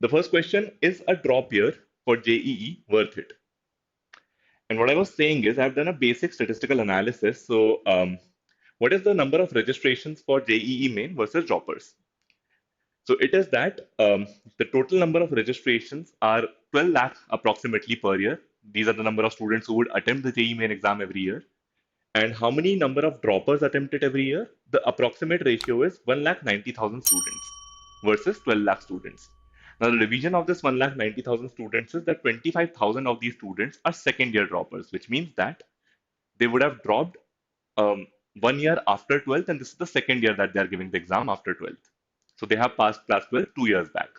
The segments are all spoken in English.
The first question, is a drop year for JEE worth it? And what I was saying is I've done a basic statistical analysis. So what is the number of registrations for JEE main versus droppers? So it is that the total number of registrations are 12 lakh approximately per year. These are the number of students who would attempt the JEE main exam every year. And how many number of droppers attempt it every year? The approximate ratio is 1,90,000 students versus 12 lakh students. Now, the division of this 1,90,000 students is that 25,000 of these students are second year droppers, which means that they would have dropped um, 1 year after 12th, and this is the second year that they are giving the exam after 12th. So they have passed class 12 2 years back.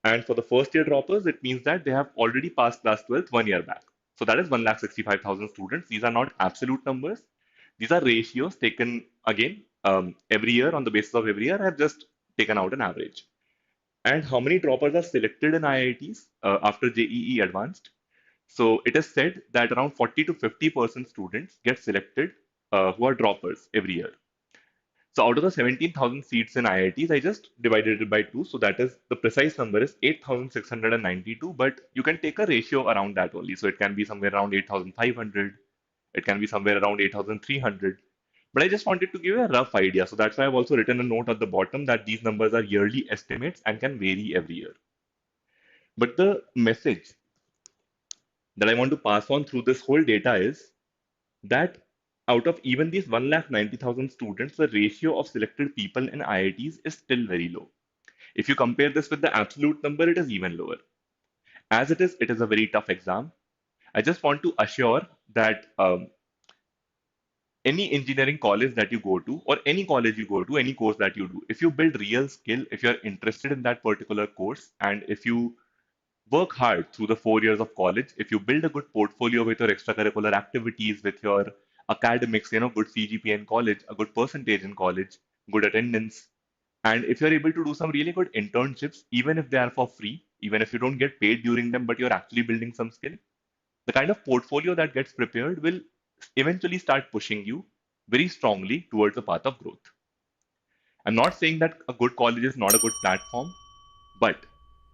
And for the first year droppers, it means that they have already passed class 12th 1 year back. So that is 1,65,000 students. These are not absolute numbers. These are ratios taken again every year on the basis of every year. I have just taken out an average. And how many droppers are selected in IITs after JEE Advanced? So it is said that around 40 to 50% students get selected who are droppers every year. So out of the 17,000 seats in IITs, I just divided it by two. So that is the precise number is 8,692, but you can take a ratio around that only. So it can be somewhere around 8,500. It can be somewhere around 8,300. But I just wanted to give you a rough idea. So that's why I've also written a note at the bottom that these numbers are yearly estimates and can vary every year. But the message that I want to pass on through this whole data is that out of even these 1,90,000 students, the ratio of selected people in IITs is still very low. If you compare this with the absolute number, it is even lower. As it is a very tough exam. I just want to assure that any engineering college that you go to, or any college you go to, any course that you do, if you build real skill, if you're interested in that particular course, and if you work hard through the 4 years of college, if you build a good portfolio with your extracurricular activities, with your academics, good CGPA in college, a good percentage in college, good attendance, and if you're able to do some really good internships, even if they are for free, even if you don't get paid during them, but you're actually building some skill, the kind of portfolio that gets prepared will eventually start pushing you very strongly towards a path of growth. I'm not saying that a good college is not a good platform, but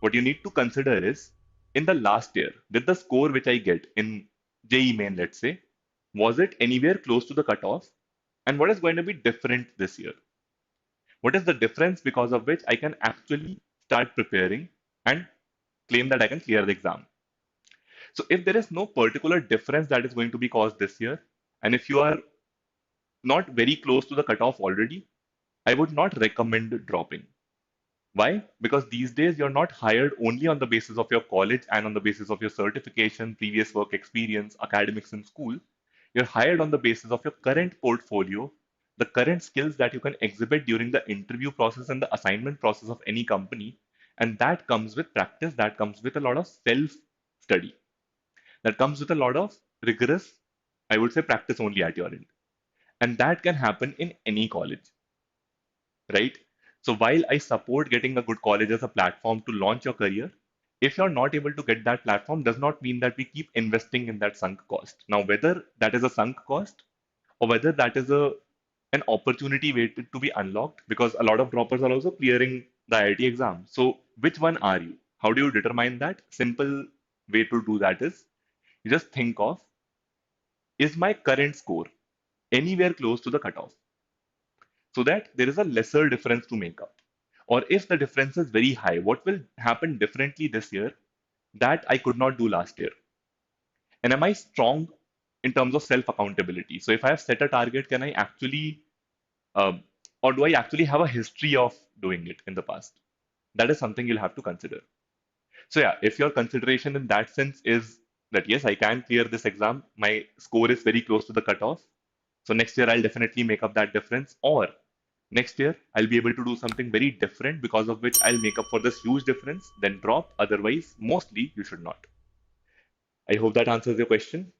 what you need to consider is in the last year, with the score which I get in JEE main, let's say, was it anywhere close to the cutoff? And what is going to be different this year? What is the difference because of which I can actually start preparing and claim that I can clear the exam? So if there is no particular difference that is going to be caused this year, and if you are not very close to the cutoff already, I would not recommend dropping. Why? Because these days you're not hired only on the basis of your college and on the basis of your certification, previous work experience, academics in school. You're hired on the basis of your current portfolio, the current skills that you can exhibit during the interview process and the assignment process of any company. And that comes with practice, that comes with a lot of self study, that comes with a lot of rigorous, I would say, practice only at your end. And that can happen in any college, right? So while I support getting a good college as a platform to launch your career, if you're not able to get that platform, does not mean that we keep investing in that sunk cost. Now, whether that is a sunk cost or whether that is an opportunity waited to be unlocked, because a lot of droppers are also clearing the IIT exam. So which one are you? How do you determine that? Simple way to do that is you just think of, is my current score anywhere close to the cutoff, so that there is a lesser difference to make up? Or if the difference is very high, what will happen differently this year that I could not do last year? And am I strong in terms of self accountability? So if I have set a target, can I actually, um, or do I actually have a history of doing it in the past? That is something you'll have to consider. So yeah, if your consideration in that sense is that yes, I can clear this exam, my score is very close to the cutoff, so next year I'll definitely make up that difference, or next year I'll be able to do something very different because of which I'll make up for this huge difference, then drop. Otherwise, mostly you should not. I hope that answers your question.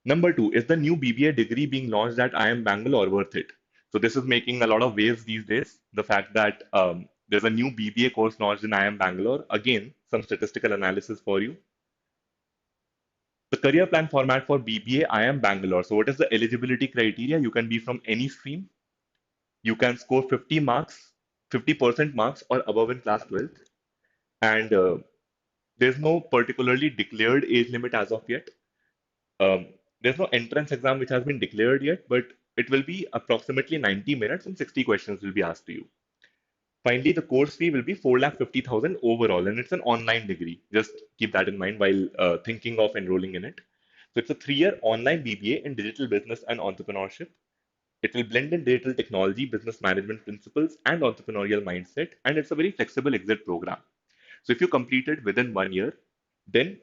Number two, is the new BBA degree being launched at IIM Bangalore worth it? So this is making a lot of waves these days. The fact that there's a new BBA course launched in IIM Bangalore. Again, some statistical analysis for you. The career plan format for BBA IIM Bangalore. So what is the eligibility criteria? You can be from any stream. You can score 50 marks, 50% marks or above in class 12th. And there's no particularly declared age limit as of yet. Um, there's no entrance exam which has been declared yet, but it will be approximately 90 minutes and 60 questions will be asked to you. Finally, the course fee will be 4,50,000 overall, and it's an online degree. Just keep that in mind while thinking of enrolling in it. So it's a 3-year online BBA in digital business and entrepreneurship. It will blend in digital technology, business management principles, and entrepreneurial mindset, and it's a very flexible exit program. So if you complete it within 1 year, then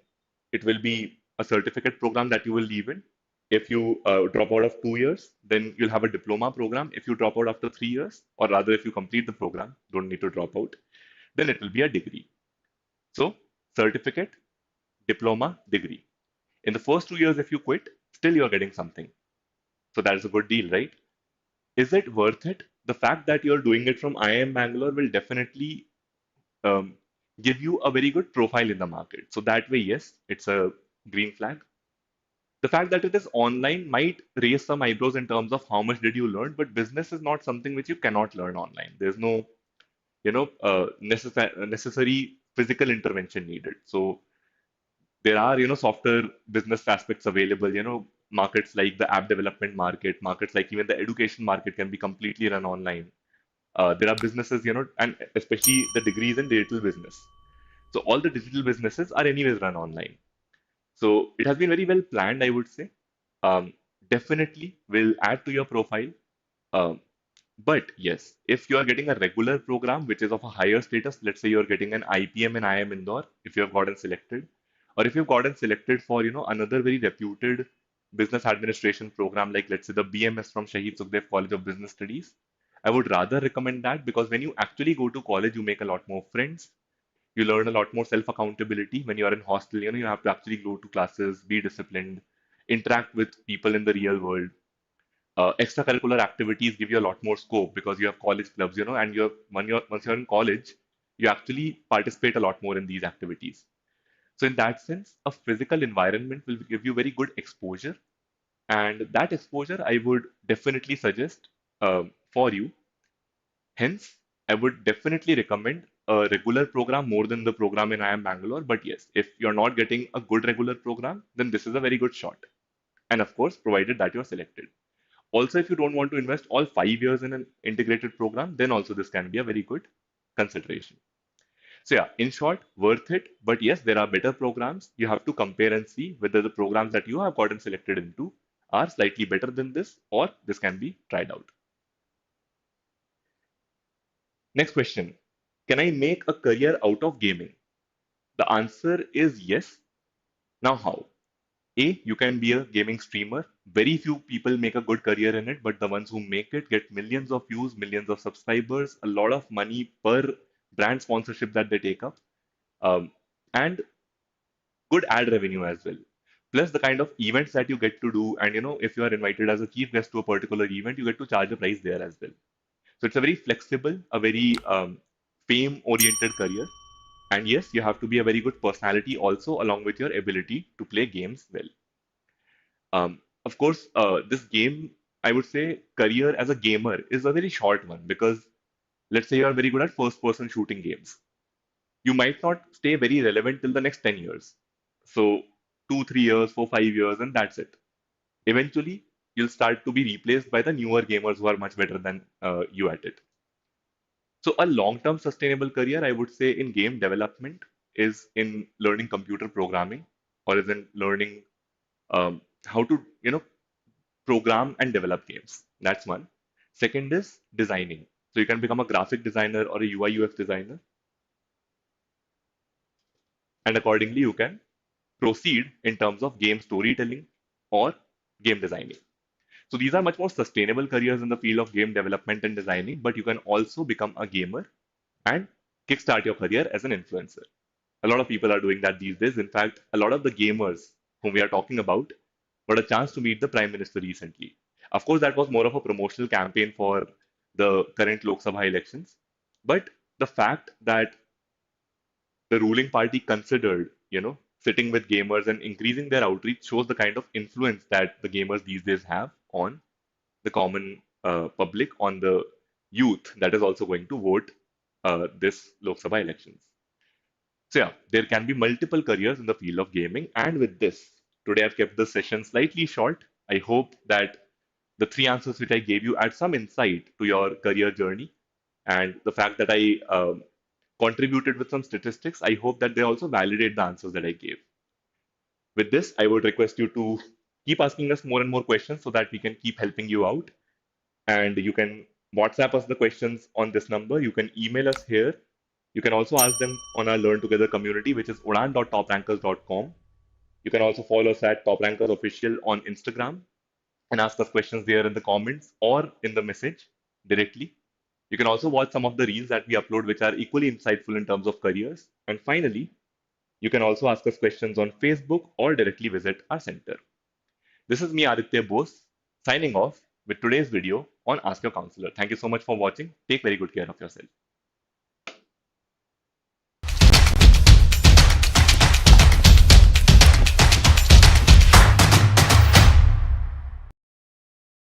it will be a certificate program that you will leave in. If you drop out of 2 years, then you'll have a diploma program. If you drop out after 3 years, or rather, if you complete the program, don't need to drop out, then it will be a degree. So, certificate, diploma, degree. In the first 2 years, if you quit, still you're getting something. So, that is a good deal, right? Is it worth it? The fact that you're doing it from IIM Bangalore will definitely um, give you a very good profile in the market. So, that way, yes, it's a green flag. The fact that it is online might raise some eyebrows in terms of how much did you learn, but business is not something which you cannot learn online. There's no, necessary physical intervention needed. So there are, softer business aspects available. Markets like the app development market, markets like even the education market can be completely run online. There are businesses, and especially the degrees in digital business. So all the digital businesses are anyways run online. So it has been very well planned, I would say. Um, Definitely will add to your profile. Um, but yes, if you are getting a regular program which is of a higher status, let's say you're getting an IPM and IIM Indore, if you have gotten selected, or if you've gotten selected for another very reputed business administration program, like let's say the BMS from Shahid Sukhdev College of Business Studies, I would rather recommend that because when you actually go to college, you make a lot more friends. You learn a lot more self accountability when you are in hostel. You have to actually go to classes, be disciplined, interact with people in the real world. Extracurricular activities give you a lot more scope because you have college clubs, and once you're in college, you actually participate a lot more in these activities. So in that sense, a physical environment will give you very good exposure, and that exposure I would definitely suggest for you. Hence, I would definitely recommend a regular program more than the program in IIM Bangalore. But yes, if you're not getting a good regular program, then this is a very good shot. And of course, provided that you're selected. Also, if you don't want to invest all 5 years in an integrated program, then also this can be a very good consideration. So yeah, in short, worth it. But yes, there are better programs. You have to compare and see whether the programs that you have gotten selected into are slightly better than this, or this can be tried out. Next question. Can I make a career out of gaming? The answer is yes. Now, how? A, you can be a gaming streamer. Very few people make a good career in it, but the ones who make it get millions of views, millions of subscribers, a lot of money per brand sponsorship that they take up, and good ad revenue as well. Plus, the kind of events that you get to do, and if you are invited as a chief guest to a particular event, you get to charge a price there as well. So it's a very flexible, a very fame-oriented career. And yes, you have to be a very good personality also, along with your ability to play games well. Of course, this game, I would say, career as a gamer is a very short one because let's say you are very good at first-person shooting games. You might not stay very relevant till the next 10 years. So, 2, 3 years, 4, 5 years, and that's it. Eventually, you'll start to be replaced by the newer gamers who are much better than you at it. So, a long-term sustainable career, I would say, in game development is in learning computer programming or is in learning how to, program and develop games. That's one. Second is designing. So, you can become a graphic designer or a UI UX designer, and accordingly, you can proceed in terms of game storytelling or game designing. So, these are much more sustainable careers in the field of game development and designing, but you can also become a gamer and kickstart your career as an influencer. A lot of people are doing that these days. In fact, a lot of the gamers whom we are talking about got a chance to meet the Prime Minister recently. Of course, that was more of a promotional campaign for the current Lok Sabha elections. But the fact that the ruling party considered, sitting with gamers and increasing their outreach shows the kind of influence that the gamers these days have on the common public, on the youth that is also going to vote this Lok Sabha elections. So yeah, there can be multiple careers in the field of gaming. And with this, today I've kept the session slightly short. I hope that the three answers which I gave you add some insight to your career journey. And the fact that I contributed with some statistics, I hope that they also validate the answers that I gave. With this, I would request you to keep asking us more and more questions so that we can keep helping you out. And you can WhatsApp us the questions on this number. You can email us here. You can also ask them on our Learn Together community, which is udan.toprankers.com. You can also follow us at Top Rankers Official on Instagram and ask us questions there in the comments or in the message directly. You can also watch some of the reels that we upload, which are equally insightful in terms of careers. And finally, you can also ask us questions on Facebook or directly visit our center. This is me, Aditya Bose, signing off with today's video on Ask Your Counselor. Thank you so much for watching. Take very good care of yourself.